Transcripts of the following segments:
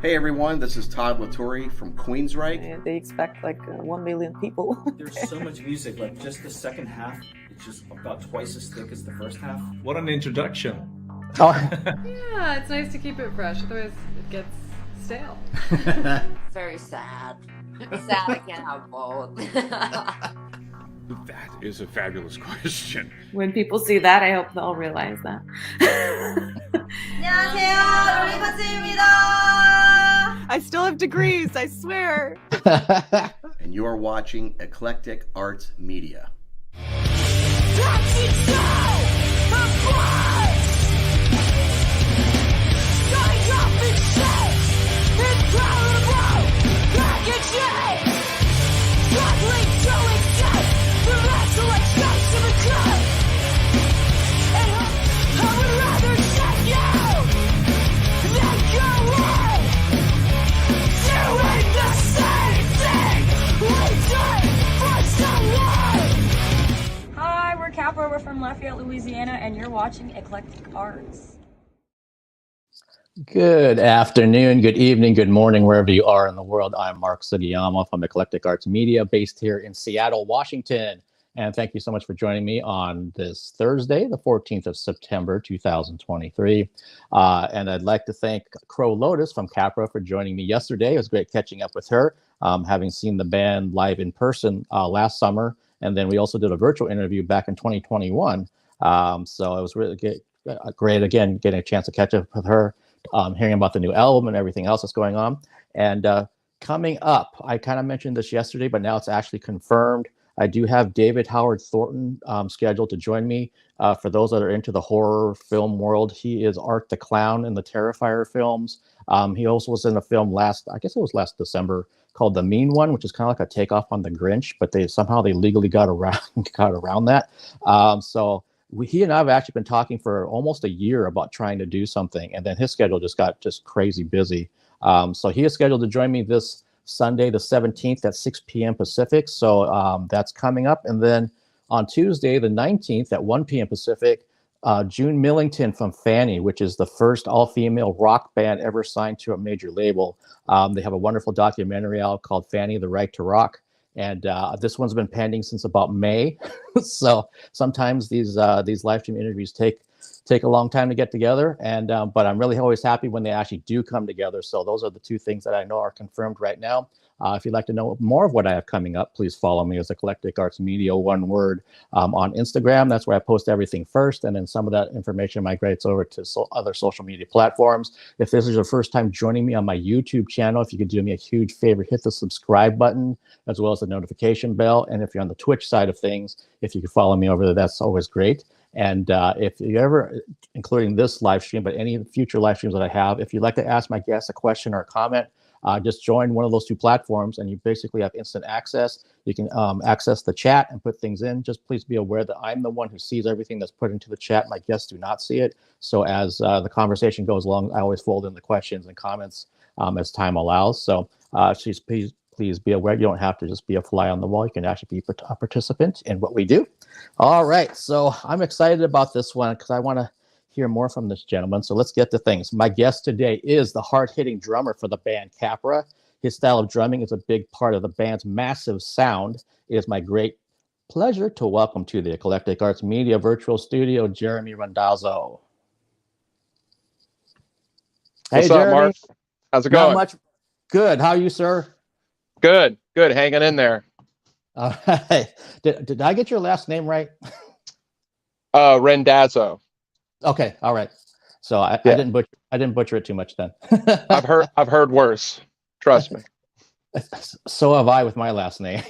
Hey everyone, this is Todd Latourie from Queensryche. And they expect like 1 million people. There's so much music, like just the second half, it's just about twice as thick as the first half. What an introduction. Oh. Yeah, it's nice to keep it fresh, otherwise it gets stale. Very sad. Sad I can't have both. That is a fabulous question. When people see that, I hope they'll realize that. 안녕하세요, 로리파츠입니다. I still have degrees, I swear. And you're watching Eclectic Arts Media. Hi, we're Capra. We're from Lafayette, Louisiana, and you're watching Eclectic Arts. Good afternoon, good evening, good morning, wherever you are in the world. I'm Mark Sugiyama from Eclectic Arts Media, based here in Seattle, Washington. And thank you so much for joining me on this Thursday, the 14th of September, 2023. And I'd like to thank Crow Lotus from Capra for joining me yesterday. It was great catching up with her, having seen the band live in person last summer. And then we also did a virtual interview back in 2021. So it was really great, again, getting a chance to catch up with her, hearing about the new album and everything else that's going on. And coming up, I kind of mentioned this yesterday, but now it's actually confirmed. I do have David Howard Thornton scheduled to join me. For those that are into the horror film world, he is Art the Clown in the Terrifier films. He also was in a film last December, called The Mean One, which is kind of like a takeoff on The Grinch, but they legally got around that. So he and I have actually been talking for almost a year about trying to do something, and then his schedule just got crazy busy. So he is scheduled to join me this Sunday, the 17th at 6 p.m. Pacific. So that's coming up. And then on Tuesday, the 19th at 1 p.m. Pacific, June Millington from Fanny, which is the first all-female rock band ever signed to a major label. They have a wonderful documentary out called Fanny, The Right to Rock. And this one's been pending since about May. So sometimes these live stream interviews take a long time to get together. And but I'm really always happy when they actually do come together. So those are the two things that I know are confirmed right now. If you'd like to know more of what I have coming up, please follow me as Eclectic Arts Media, one word, on Instagram. That's where I post everything first. And then some of that information migrates over to other social media platforms. If this is your first time joining me on my YouTube channel, if you could do me a huge favor, hit the subscribe button, as well as the notification bell. And if you're on the Twitch side of things, if you could follow me over there, that's always great. And if you ever, including this live stream, but any future live streams that I have, if you'd like to ask my guests a question or a comment, just join one of those two platforms and you basically have instant access. You can access the chat and put things in. Just please be aware that I'm the one who sees everything that's put into the chat. My guests do not see it. So as the conversation goes along, I always fold in the questions and comments as time allows. So please be aware. You don't have to just be a fly on the wall. You can actually be a participant in what we do. All right. So I'm excited about this one because I want to hear more from this gentleman. So let's get to things. My guest today is the hard-hitting drummer for the band Capra. His style of drumming is a big part of the band's massive sound. It is my great pleasure to welcome to the Eclectic Arts Media virtual studio, Jeremy Randazzo. What's up, Mark? How's it going? Not much. Good. How are you, sir? Good. Hanging in there. All right. Did I get your last name right? Randazzo. Okay. All right. So I didn't butcher it too much then. I've heard worse. Trust me. So have I with my last name.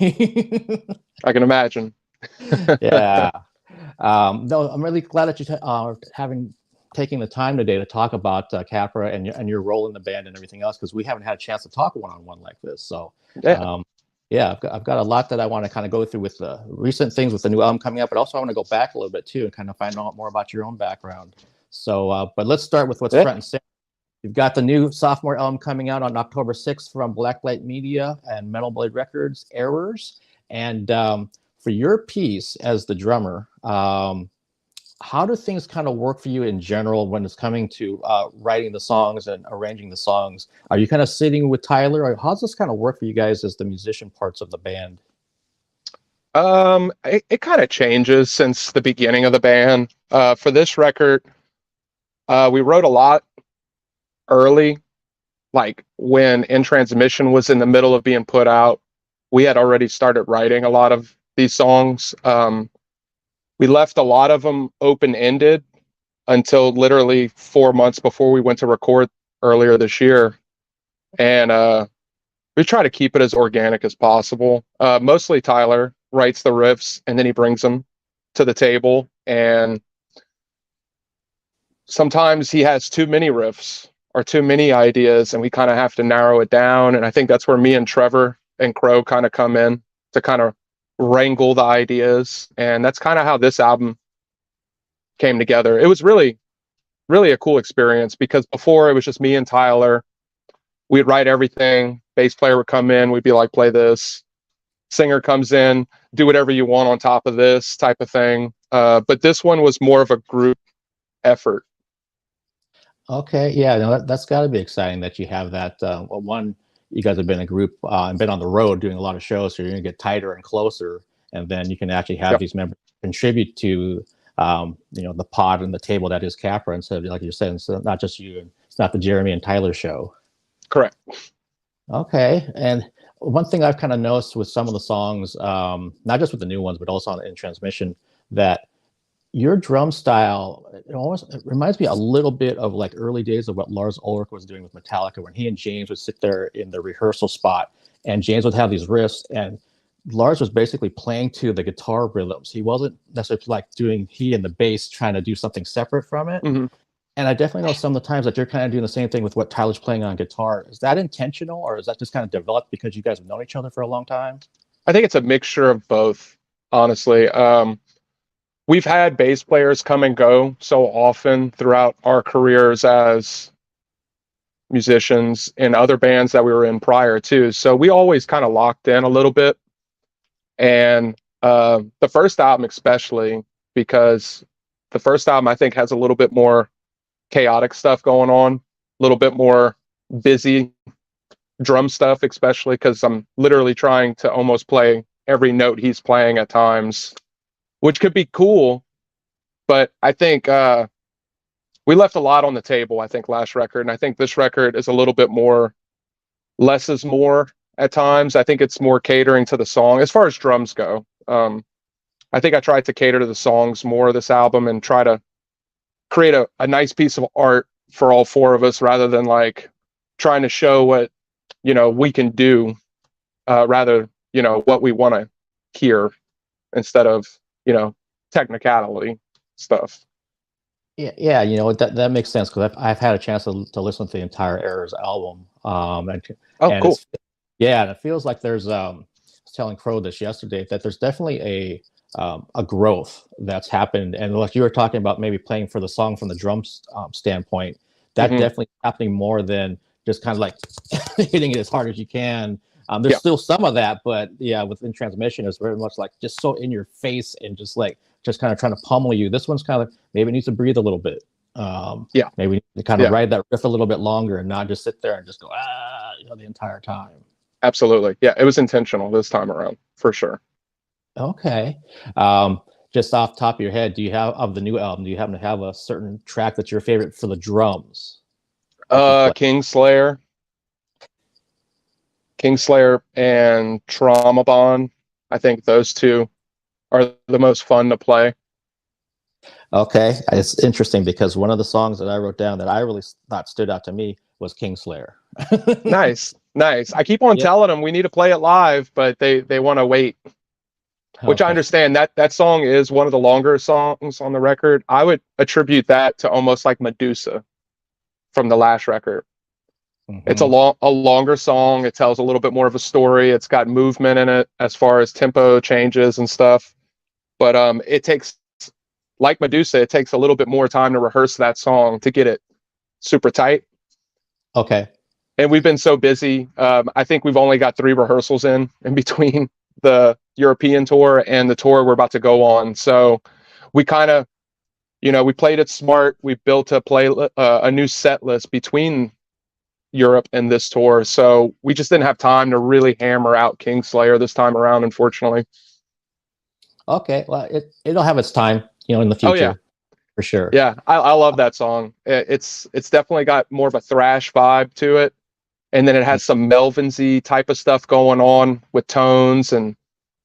I can imagine. Yeah. No, I'm really glad that you taking the time today to talk about Capra and your role in the band and everything else, because we haven't had a chance to talk one-on-one like this. So I've got a lot that I want to kind of go through with the recent things with the new album coming up, but also I want to go back a little bit too and kind of find out more about your own background. So, but let's start with what's front and center. You've got the new sophomore album coming out on October 6th from Blacklight Media and Metal Blade Records, Errors. And for your piece as the drummer, how do things kind of work for you in general when it's coming to writing the songs and arranging the songs? Are you kind of sitting with Tyler, or how's this kind of work for you guys as the musician parts of the band? It kind of changes since the beginning of the band. For this record, we wrote a lot early, like when In Transmission was in the middle of being put out. We had already started writing a lot of these songs. We left a lot of them open-ended until literally 4 months before we went to record earlier this year. And we try to keep it as organic as possible. Mostly Tyler writes the riffs and then he brings them to the table. And sometimes he has too many riffs or too many ideas, and we kind of have to narrow it down. And I think that's where me and Trevor and Crow kind of come in to kind of wrangle the ideas. And that's kind of how this album came together. It was really a cool experience, because before it was just me and Tyler. We'd write everything, bass player would come in, we'd be like, play this, singer comes in, do whatever you want on top of this type of thing. But this one was more of a group effort. Okay, yeah, no, that's got to be exciting that you have that. One, you guys have been a group and been on the road doing a lot of shows, so you're going to get tighter and closer, and then you can actually have these members contribute to the pod and the table that is Capra, instead of, like you're saying, so not just you, and it's not the Jeremy and Tyler show. Correct. Okay, and one thing I've kind of noticed with some of the songs, not just with the new ones, but also In Transmission, that your drum style, it reminds me a little bit of like early days of what Lars Ulrich was doing with Metallica, when he and James would sit there in the rehearsal spot, and James would have these riffs, and Lars was basically playing to the guitar rhythms. He wasn't necessarily like he and the bass trying to do something separate from it. Mm-hmm. And I definitely know some of the times that you're kind of doing the same thing with what Tyler's playing on guitar. Is that intentional, or is that just kind of developed because you guys have known each other for a long time? I think it's a mixture of both, honestly. We've had bass players come and go so often throughout our careers as musicians in other bands that we were in prior to. So we always kind of locked in a little bit. And the first album especially, because the first album I think has a little bit more chaotic stuff going on, a little bit more busy drum stuff, especially because I'm literally trying to almost play every note he's playing at times, which could be cool. But I think we left a lot on the table, I think, last record. And I think this record is a little bit more less is more at times. I think it's more catering to the song as far as drums go. I think I tried to cater to the songs more of this album and try to create a nice piece of art for all four of us, rather than like trying to show what, we can do, rather, what we want to hear instead of, technicality stuff. Yeah, that makes sense, because I've had a chance to listen to the entire Errors album. And cool. And it feels like there's I was telling Crow this yesterday, that there's definitely a growth that's happened, and like you were talking about, maybe playing for the song from the drums standpoint, that definitely happening more than just kind of like hitting it as hard as you can. There's still some of that, but with In Transmission, it's very much like just so in your face and just kind of trying to pummel you. This one's kind of maybe it needs to breathe a little bit. Maybe to kind of ride that riff a little bit longer and not just sit there and just go the entire time. Absolutely. Yeah, it was intentional this time around, for sure. Okay. Just off the top of your head, do you have, of the new album, do you happen to have a certain track that's your favorite for the drums? Kingslayer and Trauma Bond. I think those two are the most fun to play. Okay. It's interesting, because one of the songs that I wrote down that I really thought stood out to me was Kingslayer. Nice. I keep on telling them we need to play it live, but they want to wait. Which I understand. That song is one of the longer songs on the record. I would attribute that to almost like Medusa from the last record. It's a longer song. It tells a little bit more of a story. It's got movement in it as far as tempo changes and stuff. But it takes, like Medusa, it takes a little bit more time to rehearse that song to get it super tight. Okay. And we've been so busy. I think we've only got 3 rehearsals in between the European tour and the tour we're about to go on. So we kind of we played it smart. We built a new set list between Europe and this tour, so we just didn't have time to really hammer out Kingslayer this time around, unfortunately. Okay, well, it'll have its time, in the future. Oh yeah, for sure. Yeah, I love that song. It's definitely got more of a thrash vibe to it, and then it has some Melvin-y type of stuff going on with tones and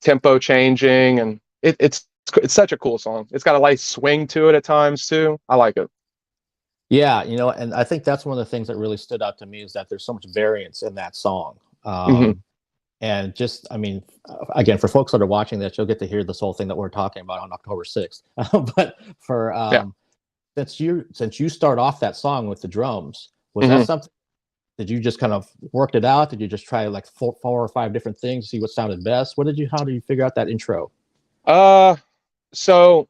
tempo changing, and it's such a cool song. It's got a nice swing to it at times too. I like it. Yeah, and I think that's one of the things that really stood out to me is that there's so much variance in that song. And just, again, for folks that are watching this, you'll get to hear this whole thing that we're talking about on October 6th. But for since you start off that song with the drums, was that something? Did you just kind of worked it out? Did you just try like four or five different things to see what sounded best? How did you figure out that intro? So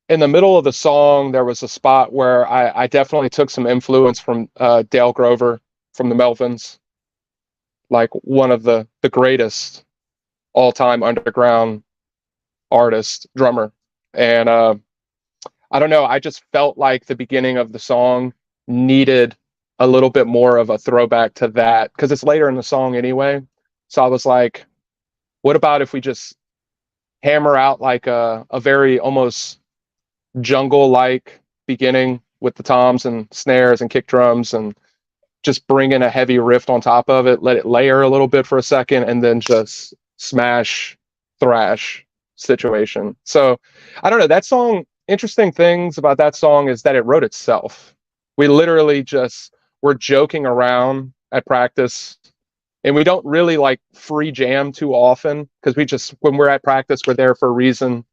in the middle of the song, there was a spot where I definitely took some influence from Dale Grover from the Melvins, like one of the greatest all-time underground artist, drummer. And I don't know, I just felt like the beginning of the song needed a little bit more of a throwback to that, because it's later in the song anyway. So I was like, what about if we just hammer out like a very almost jungle-like beginning with the toms and snares and kick drums, and just bring in a heavy riff on top of it, let it layer a little bit for a second, and then just smash thrash situation. So I don't know, that song, interesting things about that song is that it wrote itself. We literally just were joking around at practice, and we don't really like free jam too often, because when we're at practice, we're there for a reason,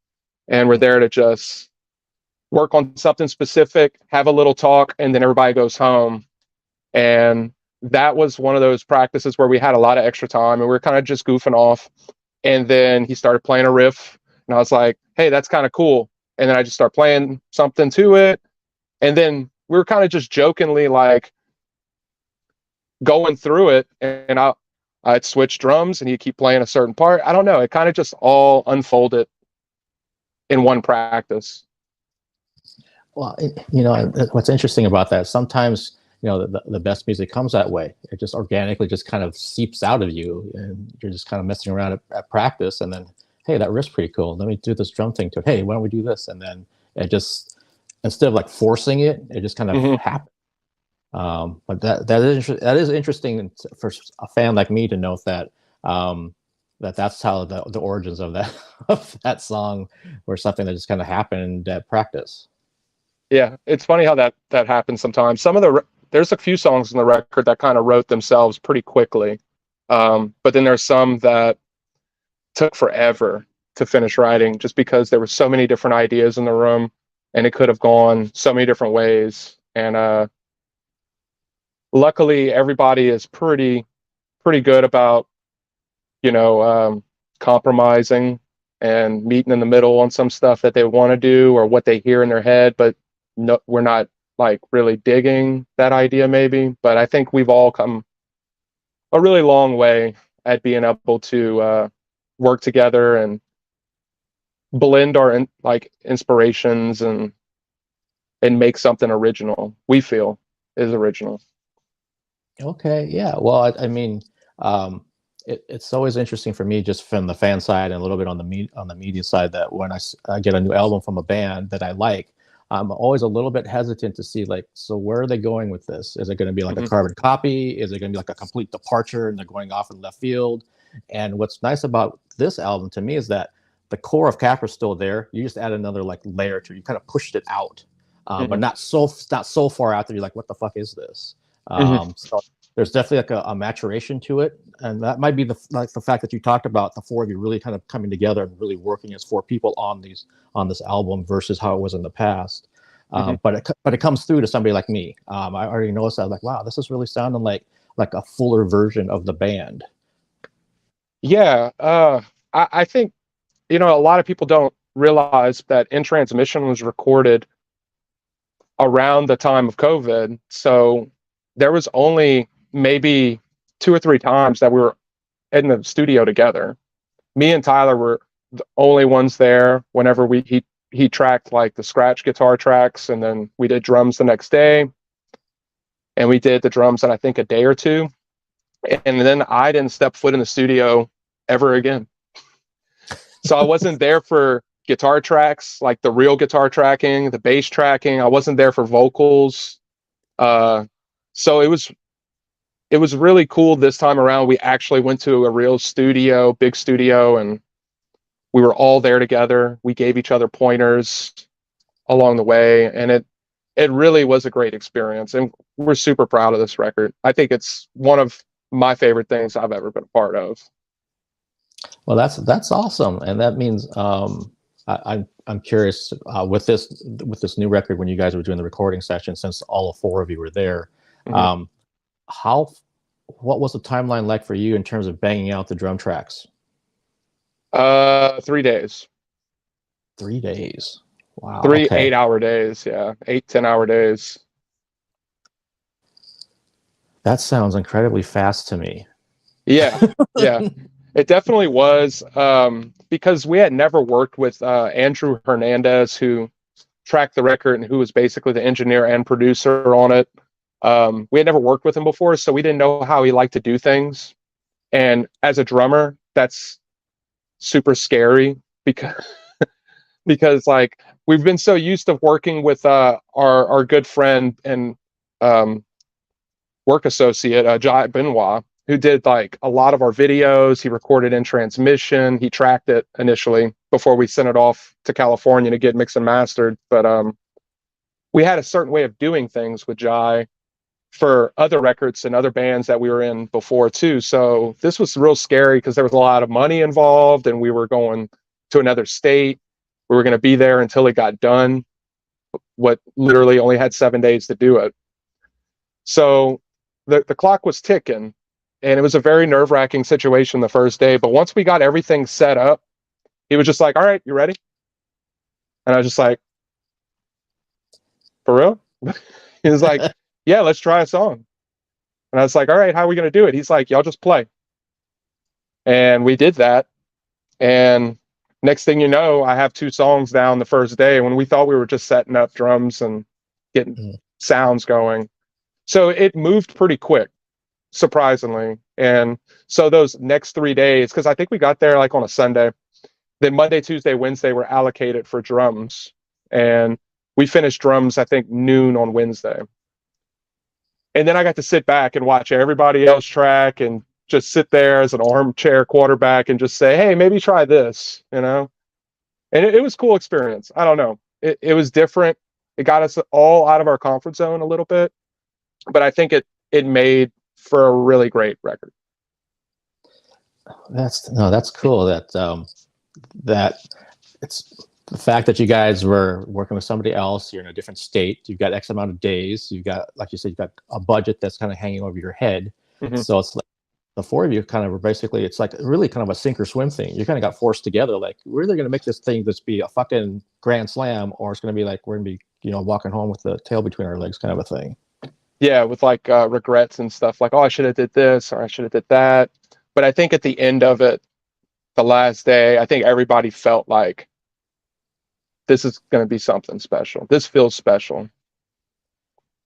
and we're there to just work on something specific, have a little talk, and then everybody goes home. And that was one of those practices where we had a lot of extra time and we were kind of just goofing off. And then he started playing a riff, and I was like, hey, that's kind of cool. And then I just started playing something to it. And then we were kind of just jokingly like going through it, and I'd switch drums and he'd keep playing a certain part. I don't know. It kind of just all unfolded in one practice. Well, what's interesting about that, sometimes the best music comes that way. It just organically just kind of seeps out of you, and you're just kind of messing around at practice, and then, hey, that riff's pretty cool. Let me do this drum thing to it. Hey, why don't we do this? And then it just, instead of like forcing it, it just kind of happens. But that is interesting for a fan like me to know that that's how the origins of that song were something that just kind of happened at practice. Yeah, it's funny how that happens sometimes. There's a few songs in the record that kind of wrote themselves pretty quickly, but then there's some that took forever to finish writing, just because there were so many different ideas in the room, and it could have gone so many different ways. And luckily, everybody is pretty good about compromising and meeting in the middle on some stuff that they want to do or what they hear in their head, but no, we're not like really digging that idea maybe. But I think we've all come a really long way at being able to work together and blend our inspirations and make something original, we feel is original. Okay, yeah. Well, it's always interesting for me, just from the fan side and a little bit on the media side, that when I get a new album from a band that I like, I'm always a little bit hesitant to see, like, so where are they going with this? Is it going to be like a carbon copy? Is it going to be like a complete departure and they're going off in left field? And what's nice about this album to me is that the core of Capra is still there. You just add another like layer to it. You kind of pushed it out, but not so far out that you're like, what the fuck is this? So there's definitely like a maturation to it, and that might be the fact that you talked about the four of you really kind of coming together and really working as four people on this album versus how it was in the past. But it comes through to somebody like me. I already noticed that. I was like, wow, this is really sounding like a fuller version of the band. Yeah, I think a lot of people don't realize that In Transmission was recorded around the time of COVID, so there was only maybe 2 or 3 times that we were in the studio together. Me and Tyler were the only ones there whenever he he tracked like the scratch guitar tracks, and then we did drums the next day, and we did the drums in I think a day or two, and then I didn't step foot in the studio ever again. So I wasn't there for guitar tracks, like the real guitar tracking, the bass tracking. I wasn't there for vocals. So it was really cool this time around. We actually went to a real studio, big studio, and we were all there together. We gave each other pointers along the way, and it really was a great experience. And we're super proud of this record. I think it's one of my favorite things I've ever been a part of. Well, that's awesome, and that means I'm curious with this new record, when you guys were doing the recording session, since all four of you were there, Mhm. what was the timeline like for you in terms of banging out the drum tracks? 3 days. 3 days. Wow. Three okay. 8-hour days. Yeah. 8-10 hour days. That sounds incredibly fast to me. Yeah. Yeah. It definitely was, because we had never worked with Andrew Hernandez, who tracked the record and who was basically the engineer and producer on it. We had never worked with him before, so we didn't know how he liked to do things. And as a drummer, that's super scary because because like we've been so used to working with our good friend and work associate Jai Benoit, who did like a lot of our videos. He recorded in transmission. He tracked it initially before we sent it off to California to get mixed and mastered. But we had a certain way of doing things with Jai for other records and other bands that we were in before too. So this was real scary because there was a lot of money involved, and we were going to another state. We were going to be there until it got done, what literally only had 7 days to do it. So the clock was ticking, and it was a very nerve-wracking situation the first day. But once we got everything set up, he was just like, all right, you ready? And I was just like, for real? He was like, yeah, let's try a song. And I was like, all right, how are we going to do it? He's like, y'all just play. And we did that. And next thing you know, I have 2 songs down the first day when we thought we were just setting up drums and getting sounds going. So it moved pretty quick, surprisingly. And so those next 3 days, because I think we got there like on a Sunday, then Monday, Tuesday, Wednesday were allocated for drums. And we finished drums, I think, noon on Wednesday. And then I got to sit back and watch everybody else track and just sit there as an armchair quarterback and just say, hey, maybe try this, you know? And it was a cool experience. I don't know. It was different. It got us all out of our comfort zone a little bit, but I think it made for a really great record. That's cool. That it's the fact that you guys were working with somebody else. You're in a different state. You've got X amount of days. You've got, like you said, you've got a budget that's kind of hanging over your head. Mhm. So it's like the four of you kind of were basically, it's like really kind of a sink or swim thing. You kind of got forced together. Like, we're either going to make this thing just be a fucking grand slam, or it's going to be like, we're going to be, walking home with the tail between our legs kind of a thing. Yeah, with like regrets and stuff like, oh, I should have did this or I should have did that. But I think at the end of it, the last day, I think everybody felt like this is going to be something special. This feels special.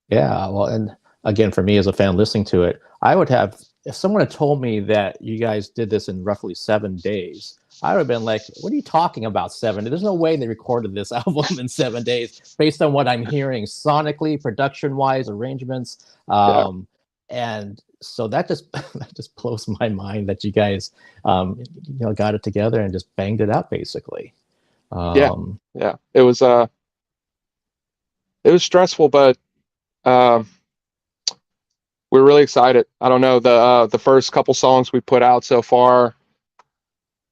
Yeah, well, and again, for me as a fan listening to it, I would have, if someone had told me that you guys did this in roughly 7 days, I would have been like, what are you talking about 7 days? There's no way they recorded this album in 7 days based on what I'm hearing sonically, production-wise, arrangements. And so that just that just blows my mind that you guys got it together and just banged it out basically. Yeah. It was stressful, but we're really excited. I don't know, the first couple songs we put out so far,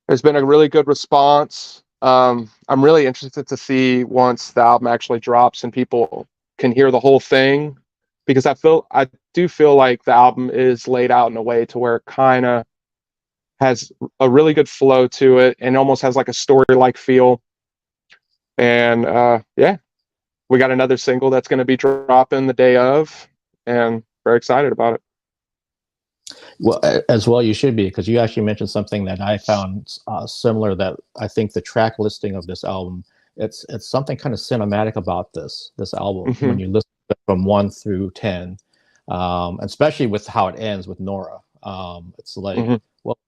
there's been a really good response. I'm really interested to see once the album actually drops and people can hear the whole thing, because I do feel like the album is laid out in a way to where it kind of has a really good flow to it and almost has like a story-like feel. And we got another single that's going to be dropping the day of, and very excited about it. Well, as well you should be, because you actually mentioned something that I found similar, that I think the track listing of this album it's something kind of cinematic about this album Mhm. when you listen to it from 1 through 10, especially with how it ends with Nora. It's like, Mhm. well,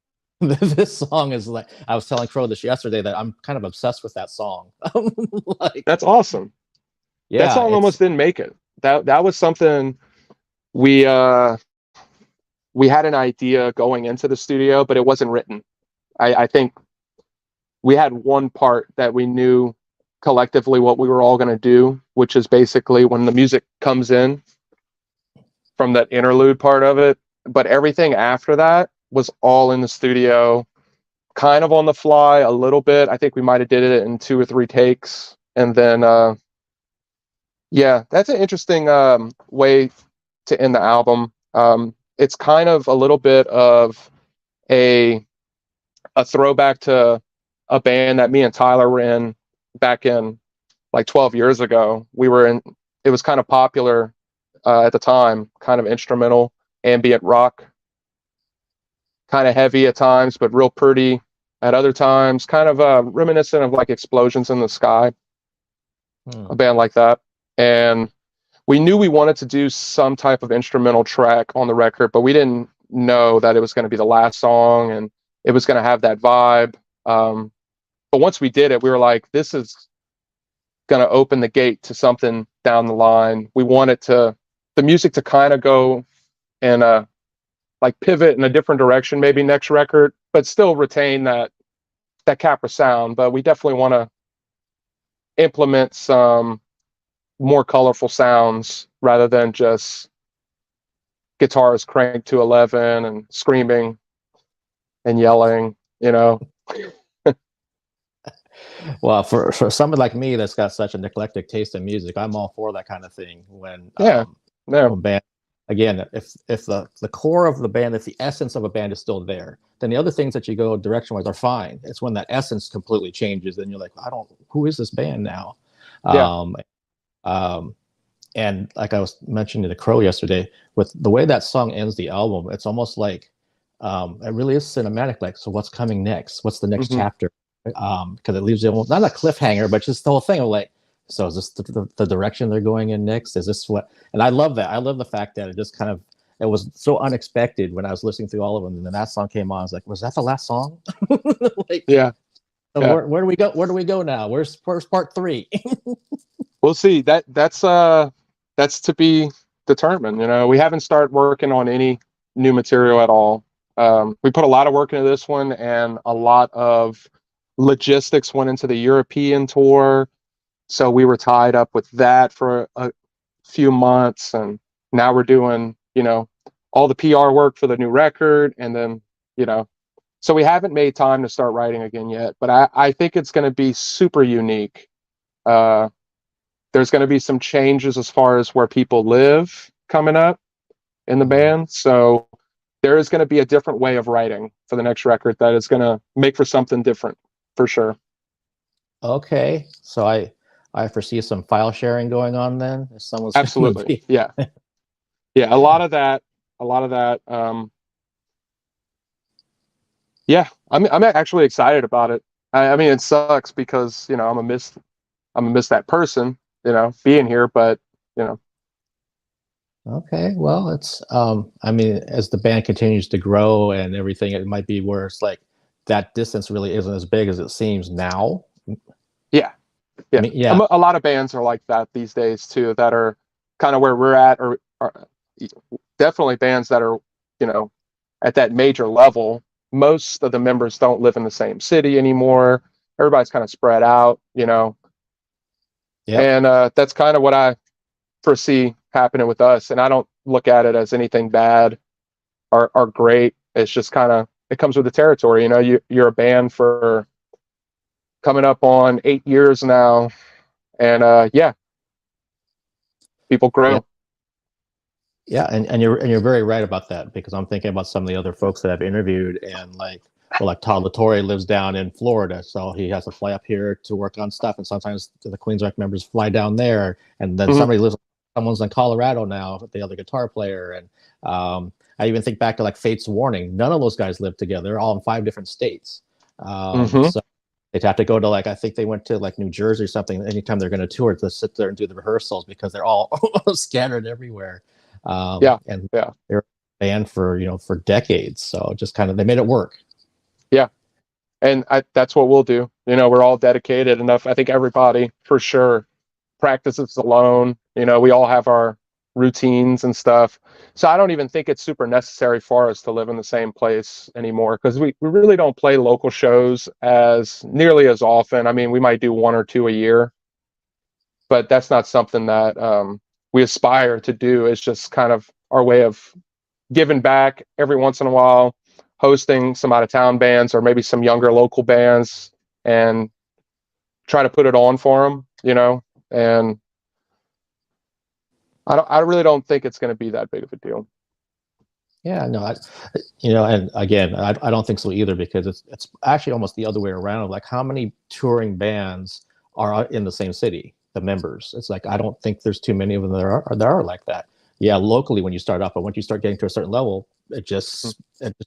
this song is like, I was telling Crow this yesterday that I'm kind of obsessed with that song. Like, That's awesome. That yeah, song it's almost didn't make it. That was something we we had an idea going into the studio, but it wasn't written. I think we had one part that we knew collectively what we were all going to do, which is basically when the music comes in from that interlude part of it. But everything after that was all in the studio, kind of on the fly a little bit. I think we might have did it in 2 or 3 takes. And then, yeah, that's an interesting way to end the album. It's kind of a little bit of a throwback to a band that me and Tyler were in back in like 12 years ago. We were in, it was kind of popular at the time, kind of instrumental, ambient rock, kind of heavy at times, but real pretty at other times, kind of reminiscent of like Explosions in the Sky, a band like that. And we knew we wanted to do some type of instrumental track on the record, but we didn't know that it was going to be the last song and it was going to have that vibe. But once we did it, we were like, this is going to open the gate to something down the line. We wanted the music to kind of go and like pivot in a different direction, maybe next record, but still retain that Capra sound. But we definitely want to implement some more colorful sounds rather than just guitars cranked to 11 and screaming and yelling, you know. well, for someone like me that's got such an eclectic taste in music, I'm all for that kind of thing. When Yeah. when band, again, if the core of the band, if the essence of a band is still there, then the other things that you go direction wise are fine. It's when that essence completely changes, then you're like, who is this band now? Yeah. And like I was mentioning to Crow yesterday, with the way that song ends the album, it's almost like it really is cinematic. Like, so what's coming next? What's the next chapter? Because it leaves you almost not a cliffhanger, but just the whole thing of like, so is this the direction they're going in next? Is this what? And I love that. I love the fact that it just kind of, it was so unexpected when I was listening through all of them, and then that song came on. I was like, was that the last song? Like, Yeah. so Yeah. where do we go? Where do we go now? Where's part 3? We'll see. That's to be determined. You know, we haven't started working on any new material at all. We put a lot of work into this one, and a lot of logistics went into the European tour. So we were tied up with that for a few months, and now we're doing, you know, all the PR work for the new record, and then, you know, so we haven't made time to start writing again yet. But I think it's going to be super unique. There's going to be some changes as far as where people live coming up in the band. So there is going to be a different way of writing for the next record that is going to make for something different, for sure. Okay, so I foresee some file sharing going on then. If someone's Absolutely, yeah. A lot of that. Yeah, I'm actually excited about it. I mean, it sucks because, you know, I'm gonna miss that person, you know, being here, but, you know. Okay, well, it's I mean, as the band continues to grow and everything, it might be where it's like that distance really isn't as big as it seems now. Yeah. I mean, yeah. A lot of bands are like that these days too, that are kind of where we're at, or definitely bands that are, you know, at that major level. Most of the members don't live in the same city anymore. Everybody's kind of spread out, you know. Yep. And that's kind of what I foresee happening with us. And I don't look at it as anything bad or great. It's just kind of, it comes with the territory. You know, you're a band for coming up on 8 years now. And yeah, people grow. Yep. Yeah, and you're very right about that, because I'm thinking about some of the other folks that I've interviewed, and like, well, like Todd LaTorre lives down in Florida, so he has to fly up here to work on stuff, and sometimes the Queensrÿche members fly down there, and then someone's in Colorado now, the other guitar player, and I even think back to like Fate's Warning. None of those guys live together; they're all in 5 different states. So they'd have to go to, like, I think they went to like New Jersey or something. Anytime they're going to tour, to sit there and do the rehearsals because they're all scattered everywhere. And they're banned for for decades. So just kind of they made it work. Yeah, and that's what we'll do. We're all dedicated enough. I think everybody for sure practices alone. We all have our routines and stuff. So I don't even think it's super necessary for us to live in the same place anymore, because we really don't play local shows as nearly as often. I mean, we might do 1 or 2 a year, but that's not something that we aspire to do. It's just kind of our way of giving back every once in a while, hosting some out of town bands or maybe some younger local bands and try to put it on for them, and I really don't think it's going to be that big of a deal. Yeah, no, and again, I don't think so either, because it's actually almost the other way around. Like, how many touring bands are in the same city? The members, it's like, I don't think there's too many of them that are like that. Yeah, locally when you start off, but once you start getting to a certain level, it just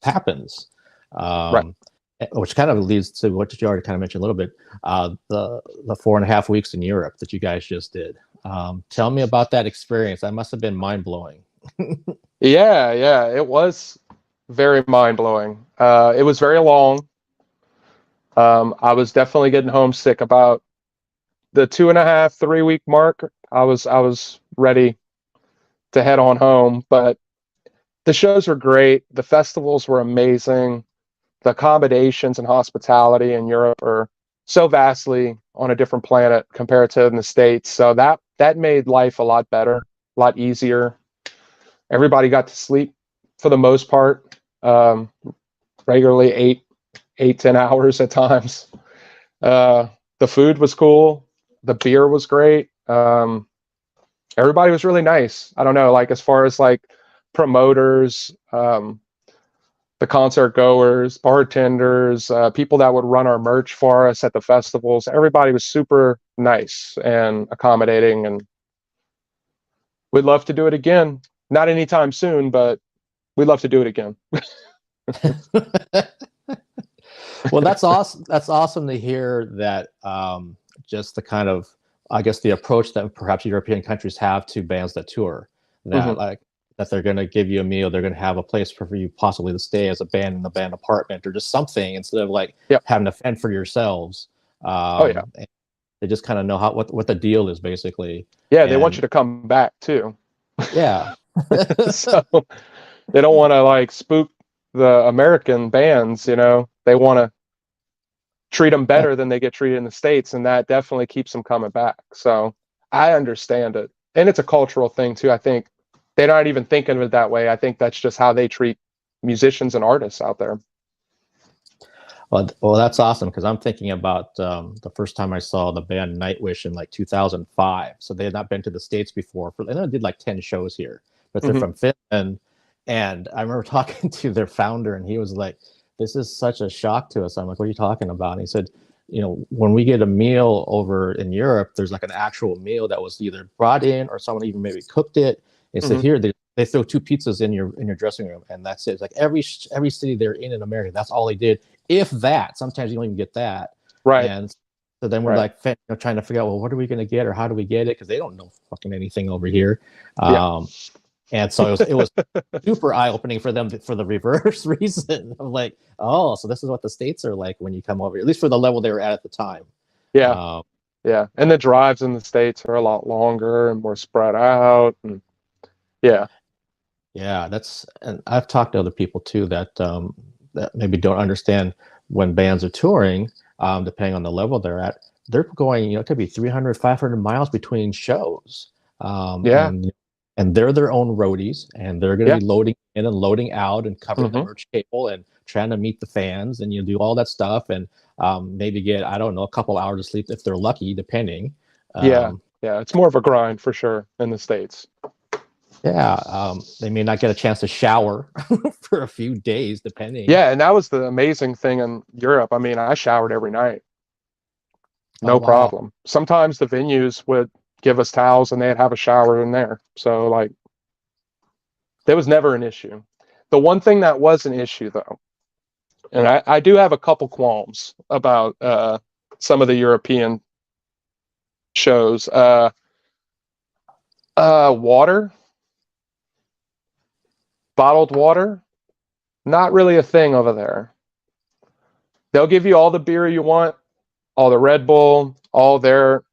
happens. Right. Which kind of leads to what you already kind of mentioned a little bit, the 4.5 weeks in Europe that you guys just did. Tell me about that experience. That must have been mind blowing. Yeah, it was very mind blowing. It was very long. I was definitely getting homesick about the 2.5, 3 week mark. I was ready to head on home, but the shows were great. The festivals were amazing. The accommodations and hospitality in Europe are so vastly on a different planet compared to in the States. So that made life a lot better, a lot easier. Everybody got to sleep for the most part, regularly 10 hours at times. The food was cool. The beer was great. Everybody was really nice. I don't know, like, as far as like promoters, the concert goers, bartenders, people that would run our merch for us at the festivals, everybody was super nice and accommodating, and we'd love to do it again. Not anytime soon, but we'd love to do it again. Well, that's awesome. That's awesome to hear that. Just the kind of, I guess, the approach that perhaps European countries have to bands that tour, that like that they're going to give you a meal, they're going to have a place for you possibly to stay as a band in the band apartment or just something, instead of like having to fend for yourselves. They just kind of know what the deal is, basically. Yeah, they want you to come back too. Yeah. So they don't want to like spook the American bands, they want to treat them better than they get treated in the States, and that definitely keeps them coming back. So I understand it, and it's a cultural thing too. I think they're not even thinking of it that way. I think that's just how they treat musicians and artists out there. Well, that's awesome, because I'm thinking about the first time I saw the band Nightwish in like 2005. So they had not been to the States before. And I did like 10 shows here, but they're from Finland. And I remember talking to their founder, and he was like, "This is such a shock to us." I'm like, "What are you talking about?" And he said, when we get a meal over in Europe, there's like an actual meal that was either brought in or someone even maybe cooked it. And so here they throw 2 pizzas in your dressing room, and that's it. It's like every city they're in America, that's all they did. If that, sometimes you don't even get that. Right. And so then we're like trying to figure out, well, what are we going to get, or how do we get it? Because they don't know fucking anything over here. And so it was super eye-opening for them for the reverse reason. I'm like, oh, so this is what the States are like when you come over, at least for the level they were at the time. Yeah. And the drives in the States are a lot longer and more spread out. And and I've talked to other people too that that maybe don't understand when bands are touring, depending on the level they're at, they're going, it could be 300, 500 miles between shows. And they're their own roadies, and they're going to be loading in and loading out and covering the merch cable and trying to meet the fans, and do all that stuff, and maybe get, I don't know, a couple hours of sleep if they're lucky, depending. It's more of a grind for sure in the States. They may not get a chance to shower for a few days, depending. Yeah, and that was the amazing thing in Europe. I mean, I showered every night. No problem. Sometimes the venues would give us towels and they'd have a shower in there. So like, there was never an issue. The one thing that was an issue though, and I do have a couple qualms about some of the European shows. Water, bottled water, not really a thing over there. They'll give you all the beer you want, all the Red Bull, all their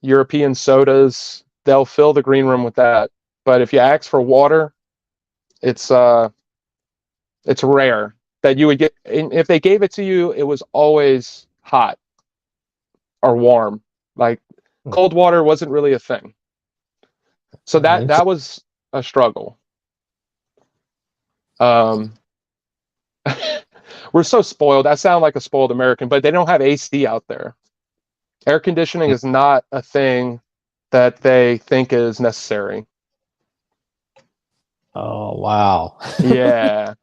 European sodas. They'll fill the green room with that. But if you ask for water, it's rare that you would get. And if they gave it to you, it was always hot or warm. Like cold water wasn't really a thing. So that was a struggle. We're so spoiled. I sound like a spoiled American, but they don't have AC out there. Air conditioning is not a thing that they think is necessary. Oh, wow. Yeah.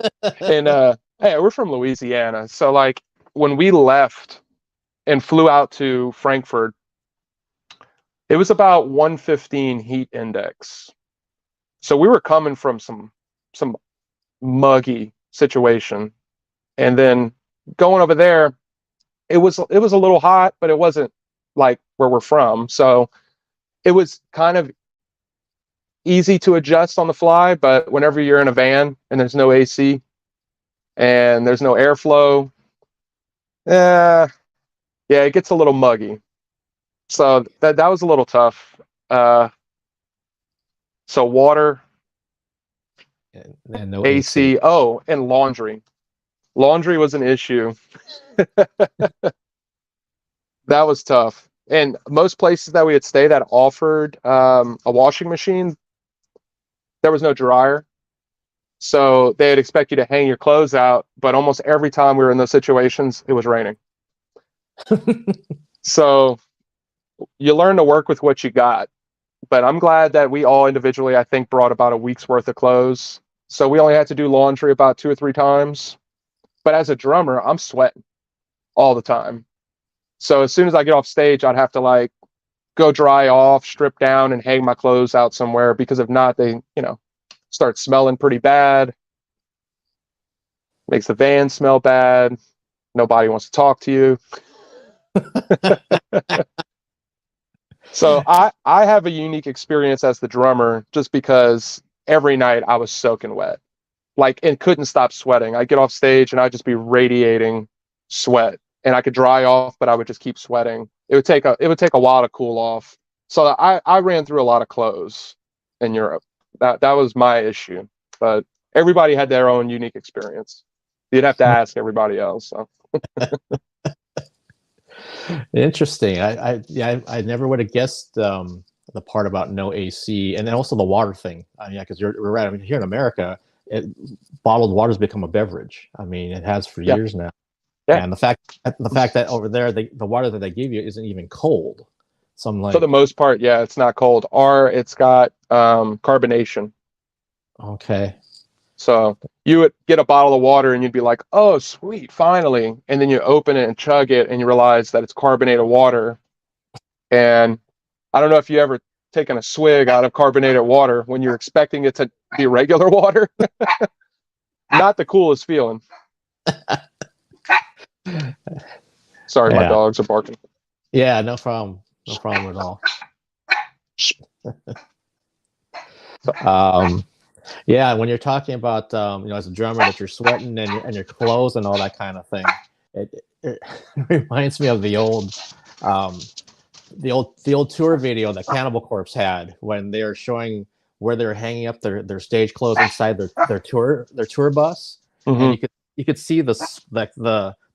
And hey, we're from Louisiana. So like when we left and flew out to Frankfurt, it was about 115 heat index. So we were coming from some muggy situation. And then going over there, it was a little hot, but it wasn't like where we're from. So it was kind of easy to adjust on the fly, but whenever you're in a van and there's no AC and there's no airflow, yeah, it gets a little muggy. So that was a little tough. So water, and no AC. Oh, and laundry. Laundry was an issue. That was tough. And most places that we had stayed that offered a washing machine, there was no dryer. So they'd expect you to hang your clothes out, but almost every time we were in those situations, it was raining. So you learn to work with what you got. But I'm glad that we all individually, I think, brought about a week's worth of clothes. So we only had to do laundry about 2 or 3 times. But as a drummer, I'm sweating all the time. So as soon as I get off stage, I'd have to like go dry off, strip down, and hang my clothes out somewhere, because if not, they, start smelling pretty bad. Makes the van smell bad. Nobody wants to talk to you. So I have a unique experience as the drummer, just because every night I was soaking wet, like, and couldn't stop sweating. I'd get off stage and I'd just be radiating sweat, and I could dry off, but I would just keep sweating. It would take a while to cool off. So I ran through a lot of clothes in Europe. That was my issue, but everybody had their own unique experience. You'd have to ask everybody else. So. Interesting. I never would have guessed the part about no AC, and then also the water thing. I mean, because you're right. I mean, here in America, bottled water has become a beverage. I mean, it has for years now. Yeah. And the fact that over there the water that they give you isn't even cold. So I'm like, for the most part, yeah, it's not cold. Or it's got carbonation. Okay. So you would get a bottle of water and you'd be like, oh, sweet, finally. And then you open it and chug it and you realize that it's carbonated water. And I don't know if you ever taken a swig out of carbonated water when you're expecting it to be regular water. Not the coolest feeling. Sorry, my dogs are barking. Yeah, no problem. No problem at all. Yeah, when you're talking about as a drummer that you're sweating and your clothes and all that kind of thing, it reminds me of the old tour video that Cannibal Corpse had when they were showing where they were hanging up their stage clothes inside their tour bus, and you could see the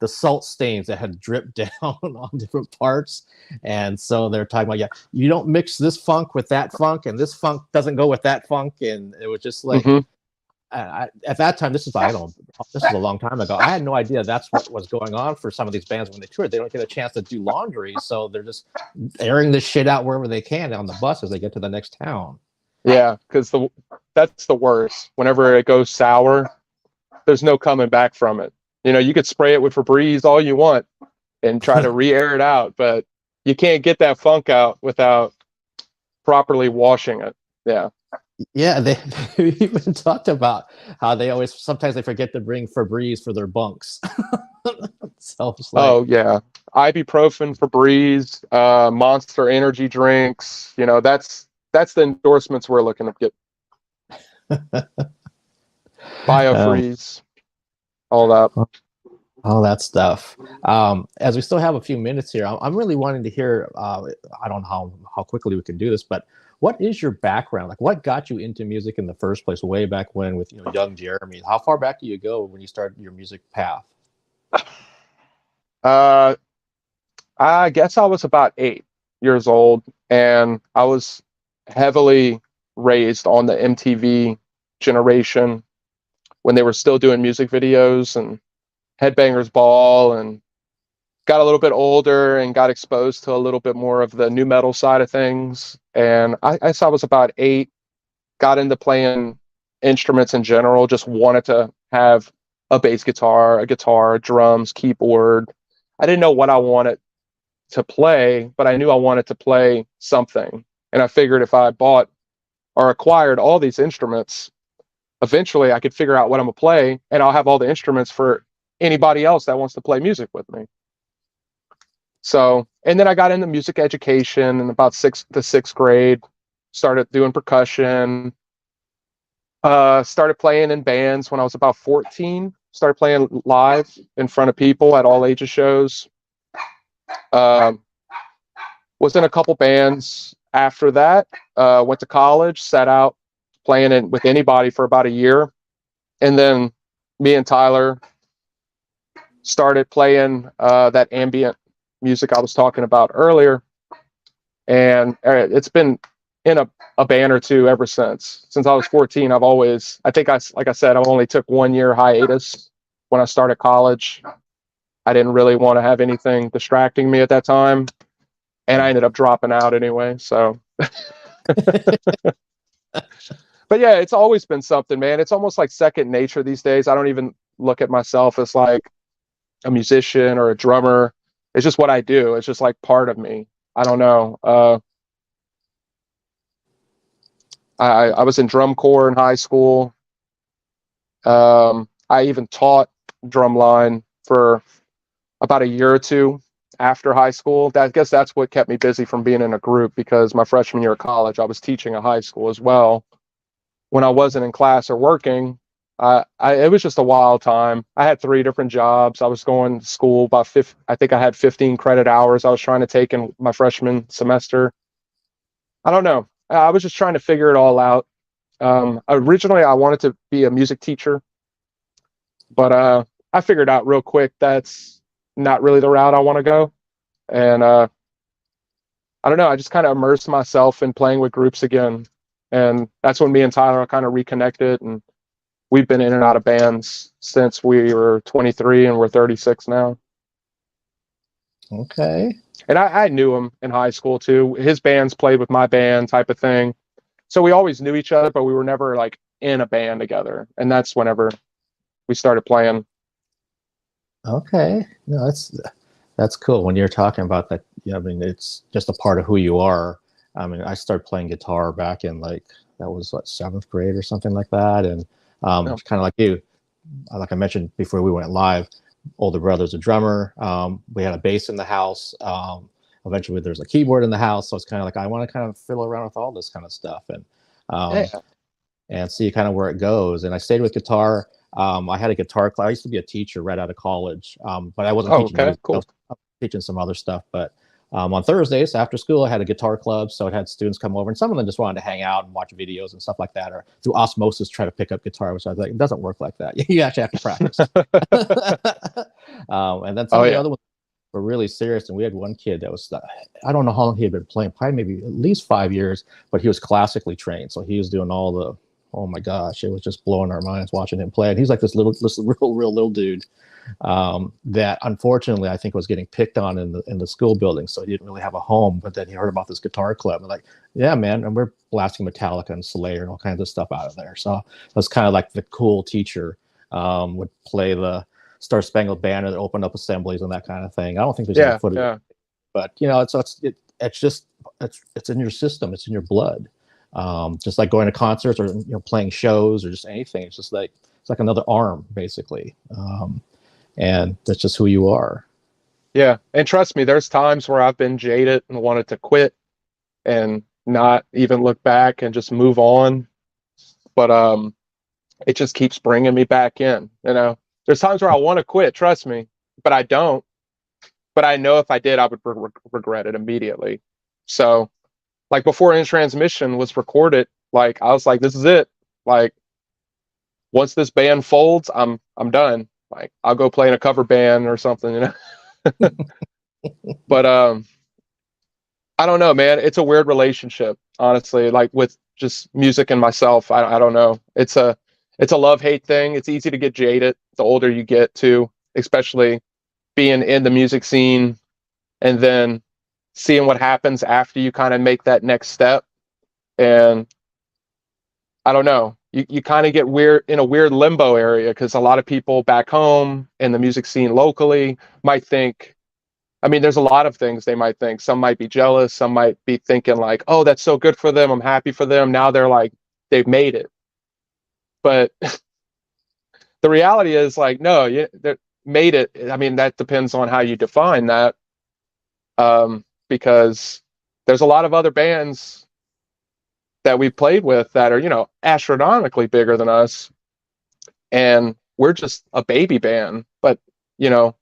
salt stains that had dripped down on different parts. And so they're talking about, you don't mix this funk with that funk, and this funk doesn't go with that funk. And it was just like, at that time, this is a long time ago. I had no idea that's what was going on for some of these bands when they toured. They don't get a chance to do laundry, so they're just airing this shit out wherever they can on the bus as they get to the next town. Yeah, because that's the worst. Whenever it goes sour, there's no coming back from it. You could spray it with Febreze all you want and try to re-air it out, but you can't get that funk out without properly washing it. Yeah. Yeah, they even talked about how sometimes they forget to bring Febreze for their bunks. So it's like, oh yeah, ibuprofen, Febreze, Monster energy drinks. You know, that's the endorsements we're looking to get. Biofreeze, all that. All that stuff. As we still have a few minutes here, I'm really wanting to hear. I don't know how quickly we can do this, but what is your background? Like, what got you into music in the first place, way back when, with young Jeremy? How far back do you go when you started your music path? I guess I was about 8 years old, and I was heavily raised on the MTV generation when they were still doing music videos and Headbangers Ball, and got a little bit older and got exposed to a little bit more of the new metal side of things. And I guess I was about 8, got into playing instruments in general, just wanted to have a bass guitar, a guitar, drums, keyboard. I didn't know what I wanted to play, but I knew I wanted to play something. And I figured if I bought or acquired all these instruments, eventually I could figure out what I'm gonna play, and I'll have all the instruments for anybody else that wants to play music with me. So, and then I got into music education in about 6th grade, started doing percussion, started playing in bands when I was about 14, started playing live in front of people at all ages shows. Was in a couple bands after that, went to college, sat out playing with anybody for about a year. And then me and Tyler started playing that ambient music I was talking about earlier. And it's been in a band or two ever since. Since I was 14, I've always, like I said, I only took 1 year hiatus when I started college. I didn't really want to have anything distracting me at that time. And I ended up dropping out anyway. So, but yeah, it's always been something, man. It's almost like second nature these days. I don't even look at myself as like a musician or a drummer. It's just what I do. It's just like part of me. I don't know. I was in drum corps in high school. I even taught drumline for about a year or two after high school. I guess that's what kept me busy from being in a group, because my freshman year of college, I was teaching a high school as well. When I wasn't in class or working, it was just a wild time. I had 3 different jobs. I was going to school I think I had 15 credit hours I was trying to take in my freshman semester. I don't know. I was just trying to figure it all out. Originally, I wanted to be a music teacher, but I figured out real quick that's not really the route I want to go. And I don't know. I just kind of immersed myself in playing with groups again. And that's when me and Tyler kind of reconnected, and we've been in and out of bands since we were 23, and we're 36 now. Okay. And I knew him in high school too. His bands played with my band, type of thing. So we always knew each other, but we were never like in a band together. And that's whenever we started playing. Okay. No, that's cool. When you're talking about that, yeah, I mean, it's just a part of who you are. I mean, I started playing guitar back in that was 7th grade or something like that. And kind of like you, like I mentioned before we went live, older brother's a drummer. We had a bass in the house. Eventually there's a keyboard in the house. So it's kind of like, I want to kind of fiddle around with all this kind of stuff and see kind of where it goes. And I stayed with guitar. I had a guitar class. I used to be a teacher right out of college, but I wasn't teaching music. Cool. I was teaching some other stuff. But on Thursdays after school, I had a guitar club. So it had students come over, and some of them just wanted to hang out and watch videos and stuff like that, or through osmosis try to pick up guitar, which I was like, it doesn't work like that. You actually have to practice. And then some of the other ones were really serious. And we had one kid that was, I don't know how long he had been playing, probably maybe at least 5 years, but he was classically trained. So he was doing all the, oh my gosh, it was just blowing our minds watching him play. And he's like this real little dude that unfortunately I think was getting picked on in the school building. So he didn't really have a home, but then he heard about this guitar club and like, yeah, man. And we're blasting Metallica and Slayer and all kinds of stuff out of there. So it was kind of like the cool teacher would play the Star Spangled Banner that opened up assemblies and that kind of thing. I don't think there's any footage, but it's in your system. It's in your blood. Just like going to concerts or playing shows or just anything. It's just like, it's like another arm basically. And that's just who you are. Yeah. And trust me, there's times where I've been jaded and wanted to quit and not even look back and just move on. But it just keeps bringing me back in, you know. There's times where I want to quit, trust me, but I don't. But I know if I did, I would regret it immediately. So, like before In Transmission was recorded, like I was like, this is it. Like once this band folds, I'm done. Like I'll go play in a cover band or something, you know. But I don't know, man. It's a weird relationship, honestly. Like with just music and myself, I don't know. It's a love-hate thing. It's easy to get jaded the older you get too, especially being in the music scene and then seeing what happens after you kind of make that next step. And I don't know. You kind of get weird in a weird limbo area because a lot of people back home in the music scene locally might think, I mean, there's a lot of things they might think. Some might be jealous. Some might be thinking like, oh, that's so good for them. I'm happy for them. Now they're like, they've made it. But the reality is like, no, they made it. I mean, that depends on how you define that. Because there's a lot of other bands that we've played with that are, you know, astronomically bigger than us. And we're just a baby band. But, you know,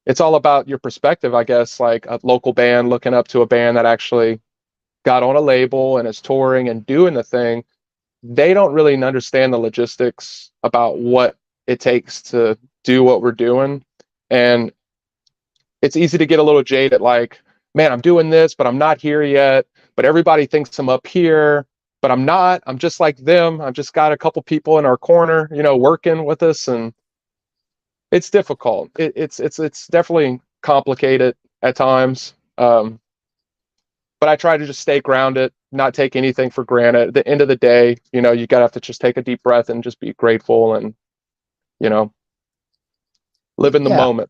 it's all about your perspective, I guess, like a local band looking up to a band that actually got on a label and is touring and doing the thing. They don't really understand the logistics about what it takes to do what we're doing. And it's easy to get a little jaded, like, man, I'm doing this, but I'm not here yet. But everybody thinks I'm up here, but I'm not. I'm just like them. I've just got a couple people in our corner, you know, working with us, and it's difficult. It's definitely complicated at times. But I try to just stay grounded, not take anything for granted. At the end of the day, you know, you gotta have to just take a deep breath and just be grateful and, you know, live in the moment.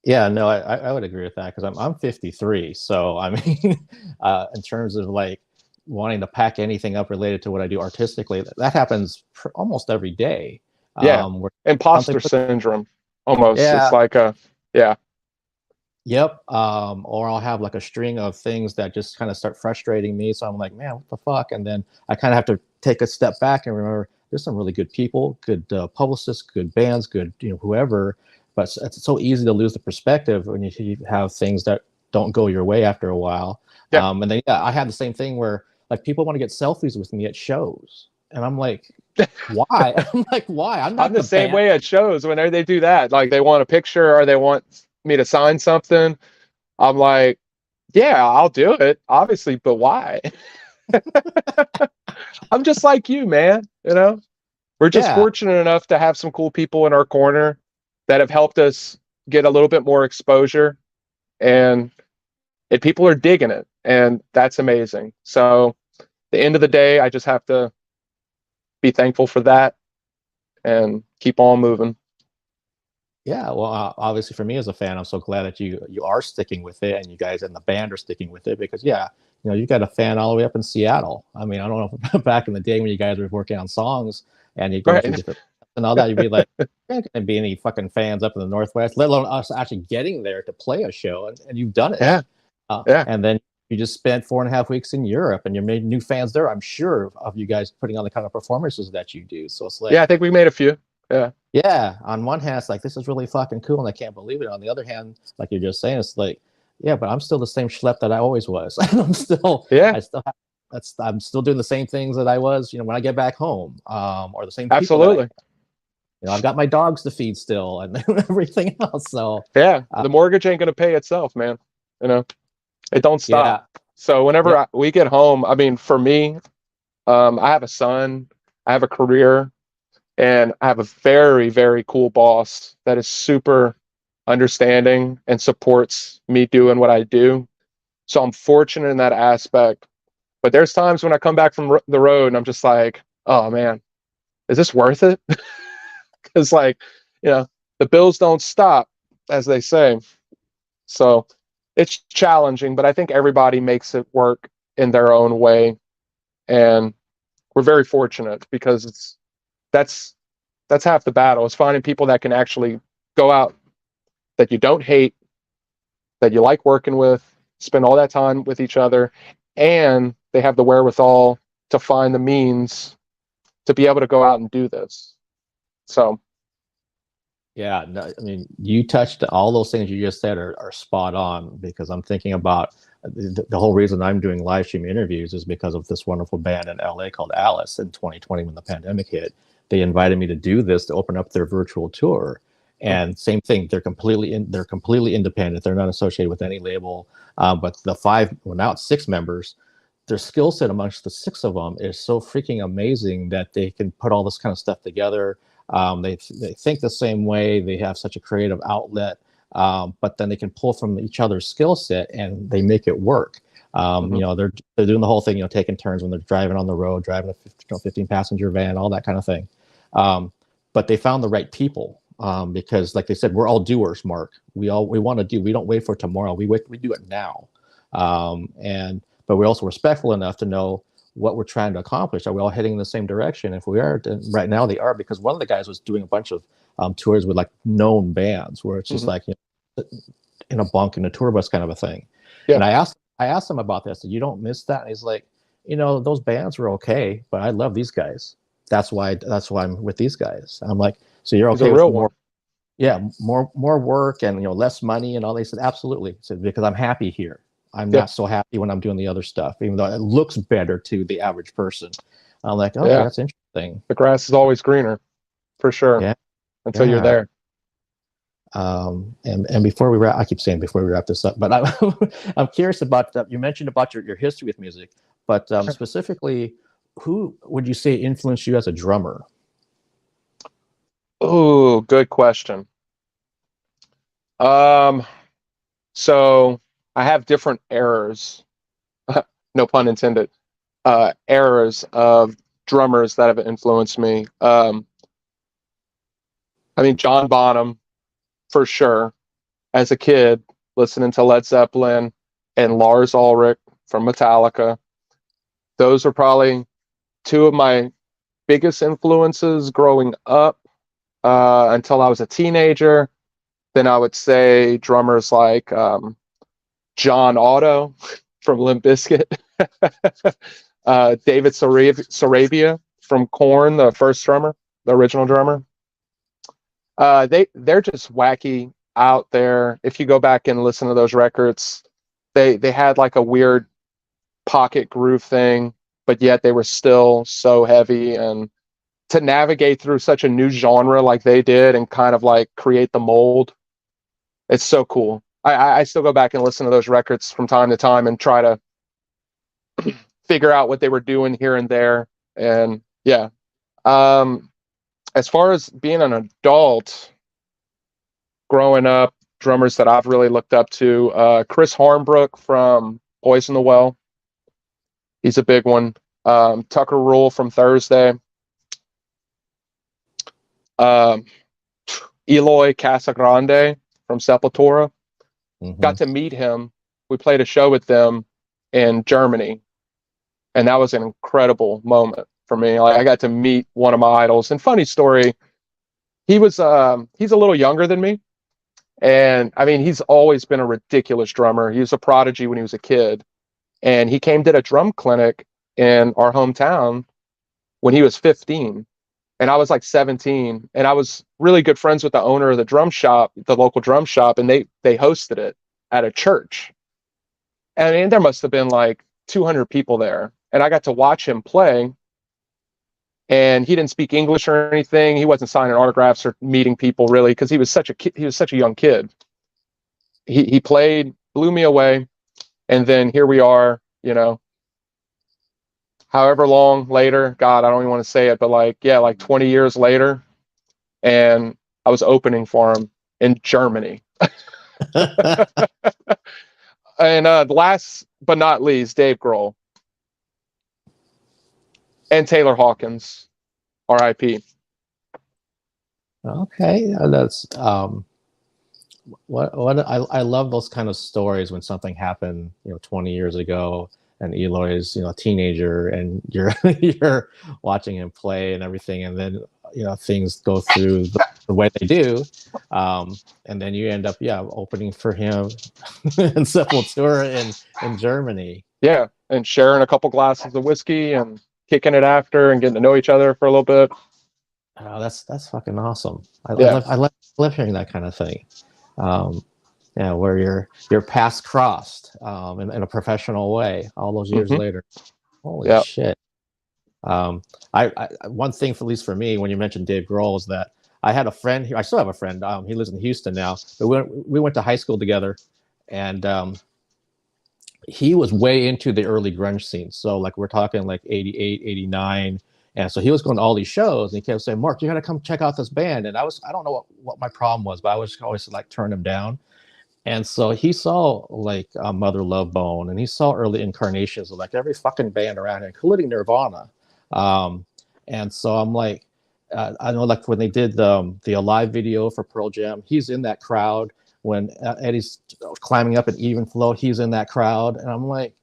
Yeah, no, I would agree with that because I'm 53. So I mean, in terms of like wanting to pack anything up related to what I do artistically, that happens almost every day. Yeah, imposter syndrome, almost. Yeah. It's like yeah. Yep. Or I'll have like a string of things that just kind of start frustrating me. So I'm like, man, what the fuck? And then I kind of have to take a step back and remember there's some really good people, good publicists, good bands, good, you know, whoever. But it's so easy to lose the perspective when you have things that don't go your way after a while. Yeah. And then I had the same thing where like people want to get selfies with me at shows. And I'm like, why? I'm like, why? I'm the same way at shows whenever they do that. Like they want a picture or they want me to sign something. I'm like, yeah, I'll do it, obviously, but why? I'm just like you, man. You know, we're just fortunate enough to have some cool people in our corner that have helped us get a little bit more exposure, and people are digging it, and that's amazing. So at the end of the day, I just have to be thankful for that and keep on moving. Yeah, well, obviously for me as a fan, I'm so glad that you are sticking with it, and you guys in the band are sticking with it because, yeah, you know, you got a fan all the way up in Seattle. I mean, I don't know back in the day when you guys were working on songs and you go through different and all that, you'd be like, there ain't gonna be any fucking fans up in the Northwest, let alone us actually getting there to play a show, and you've done it. Yeah, and then you just spent 4.5 weeks in Europe, and you made new fans there. I'm sure of you guys putting on the kind of performances that you do. So it's like, yeah, I think we made a few. Yeah. On one hand, it's like, this is really fucking cool, and I can't believe it. On the other hand, like you're just saying, it's like, yeah, but I'm still the same schlep that I always was. I'm still I'm still doing the same things that I was, you know, when I get back home, or the same people. Absolutely. You know, I've got my dogs to feed still and everything else. So yeah, the mortgage ain't gonna pay itself, man. You know, it don't stop. Yeah. So whenever we get home, I mean, for me, I have a son, I have a career, and I have a very, very cool boss that is super understanding and supports me doing what I do. So I'm fortunate in that aspect. But there's times when I come back from the road and I'm just like, oh man, is this worth it? Because like, you know, the bills don't stop, as they say. So it's challenging, but I think everybody makes it work in their own way. And we're very fortunate because that's half the battle, is finding people that can actually go out that you don't hate, that you like working with, spend all that time with each other, and they have the wherewithal to find the means to be able to go out and do this. So Yeah, no, I mean, you touched all those things you just said are spot on, because I'm thinking about the whole reason I'm doing live stream interviews is because of this wonderful band in LA called Alice in 2020 when the pandemic hit. They invited me to do this to open up their virtual tour. And same thing, they're completely independent. They're not associated with any label. But the now it's 6 members, their skill set amongst the 6 of them is so freaking amazing that they can put all this kind of stuff together. They think the same way. They have such a creative outlet, but then they can pull from each other's skill set and they make it work. You know, they're doing the whole thing, you know, taking turns when they're driving on the road, driving a 15 passenger van, all that kind of thing. But they found the right people, because like they said, we're all doers, Mark. We want to do, we don't wait for tomorrow. We do it now. But we're also respectful enough to know what we're trying to accomplish. Are we all heading in the same direction? If we are, then right now they are, because one of the guys was doing a bunch of tours with like known bands where it's just like, you know, in a bunk in a tour bus kind of a thing. Yeah. And I asked him about this. You don't miss that? And he's like, you know, those bands were okay, but I love these guys. That's why I'm with these guys. I'm like, so you're okay with more? Yeah, more work and, you know, less money and all. They said, absolutely. He said, because I'm happy here. I'm not so happy when I'm doing the other stuff, even though it looks better to the average person. I'm like, okay, that's interesting. The grass is always greener, for sure. Yeah. Until you're there. And before we wrap, I keep saying before we wrap this up, but I'm curious about you mentioned about your history with music, but specifically, who would you say influenced you as a drummer? Oh, good question. So I have different eras, no pun intended, eras of drummers that have influenced me. I mean, John Bonham, for sure. As a kid, listening to Led Zeppelin and Lars Ulrich from Metallica. Those are probably 2 of my biggest influences growing up until I was a teenager. Then I would say drummers like John Otto from Limp Bizkit, David Sarabia from Korn, the first drummer, the original drummer. They're just wacky out there. If you go back and listen to those records, they had like a weird pocket groove thing, but yet they were still so heavy. And to navigate through such a new genre like they did and kind of like create the mold, it's so cool. I still go back and listen to those records from time to time and try to figure out what they were doing here and there. And yeah. As far as being an adult, growing up, drummers that I've really looked up to, Chris Hornbrook from Poison the Well. He's a big one. Tucker Rule from Thursday. Eloy Casagrande from Sepultura. Got to meet him. We played a show with them in Germany, and that was an incredible moment for me. Like, I got to meet one of my idols. And funny story, he's a little younger than me, and I mean, he's always been a ridiculous drummer. He was a prodigy when he was a kid, and he came to a drum clinic in our hometown when he was 15. And I was like 17, and I was really good friends with the owner of the drum shop, the local drum shop, and they hosted it at a church. And I mean, there must have been like 200 people there, and I got to watch him play. And he didn't speak English or anything. He wasn't signing autographs or meeting people really, because he was such a young kid. He played, blew me away, and then here we are, you know. However long later, God, I don't even want to say it, but like 20 years later, and I was opening for him in Germany. And last but not least, Dave Grohl and Taylor Hawkins, R.I.P. Okay, that's what I love those kind of stories when something happened, you know, 20 years ago. And Eloy is, you know, a teenager, and you're you're watching him play and everything, and then things go through the way they do, and then you end up opening for him in Sepultura in Germany. Yeah, and sharing a couple glasses of whiskey and kicking it after and getting to know each other for a little bit. Oh, that's fucking awesome. I Yeah. love hearing that kind of thing. Where your paths crossed in a professional way all those years later. Holy shit. One thing, at least for me, when you mentioned Dave Grohl, is that I had a friend here. I still have a friend. He lives in Houston now. But we went to high school together, and he was way into the early grunge scene. So like we're talking like 88, 89. And so he was going to all these shows, and he kept saying, "Mark, you got to come check out this band." And I don't know what my problem was, but I was always like turn him down. And so he saw like Mother Love Bone, and he saw early incarnations of like every fucking band around here, including Nirvana. And so I'm like, I know like when they did the Alive video for Pearl Jam, he's in that crowd. When Eddie's climbing up an even flow, he's in that crowd. And I'm like,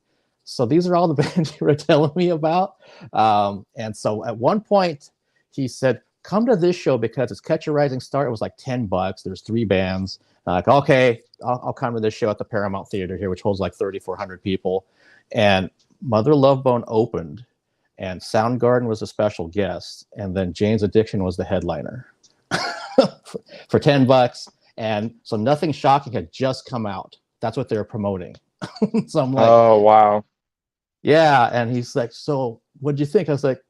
so these are all the bands you were telling me about. And so at one point he said, come to this show because it's Catch a Rising Star. It was like $10. There's 3 bands. Like, okay, I'll come to this show at the Paramount Theater here, which holds like 3,400 people. And Mother Love Bone opened, and Soundgarden was a special guest, and then Jane's Addiction was the headliner for $10. And so Nothing Shocking had just come out. That's what they were promoting. So I'm like, oh wow, yeah. And he's like, so what'd you think? I was like,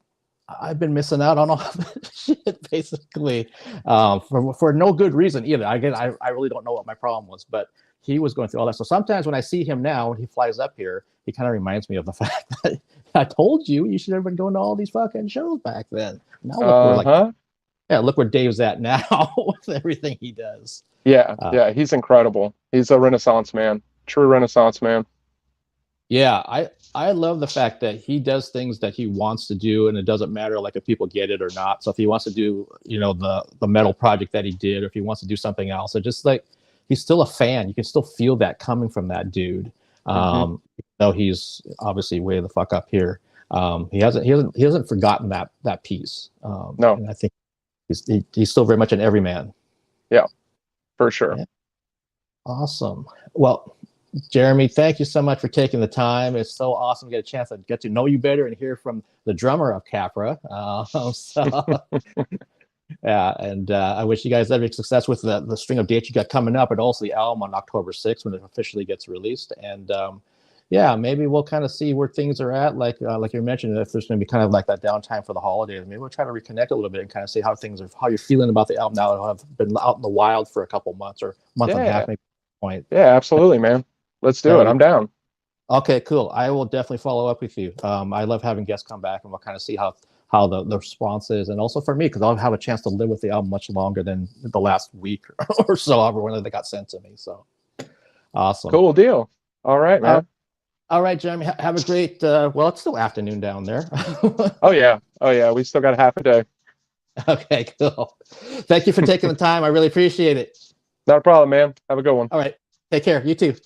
I've been missing out on all this shit, basically, for no good reason either. I really don't know what my problem was, but he was going through all that. So sometimes when I see him now, when he flies up here, he kind of reminds me of the fact that I told you should have been going to all these fucking shows back then. Now look look where Dave's at now with everything he does. Yeah, he's incredible. He's a Renaissance man, true Renaissance man. Yeah, I love the fact that he does things that he wants to do, and it doesn't matter like if people get it or not. So if he wants to do, the metal project that he did, or if he wants to do something else, it just like he's still a fan. You can still feel that coming from that dude. Though he's obviously way the fuck up here. He hasn't forgotten that piece. No, and I think he's still very much an everyman. Yeah, for sure. Yeah. Awesome. Well, Jeremy, thank you so much for taking the time. It's so awesome to get a chance to get to know you better and hear from the drummer of Capra. Yeah, and I wish you guys every success with the string of dates you got coming up, and also the album on October 6th when it officially gets released. And maybe we'll kind of see where things are at. Like you mentioned, if there's going to be kind of like that downtime for the holidays, maybe we'll try to reconnect a little bit and kind of see how you're feeling about the album now that I've been out in the wild for a couple months or month and a half, maybe. Point. Yeah, absolutely, man. Let's do it. I'm down. Okay, cool. I will definitely follow up with you. I love having guests come back, and we'll kind of see how the response is, and also for me, because I'll have a chance to live with the album much longer than the last week or so, when they got sent to me. So awesome. Cool deal. All right, man. All right, Jeremy. Have a great. Well, it's still afternoon down there. Oh yeah. We still got a half a day. Okay, cool. Thank you for taking the time. I really appreciate it. Not a problem, man. Have a good one. All right. Take care. You too.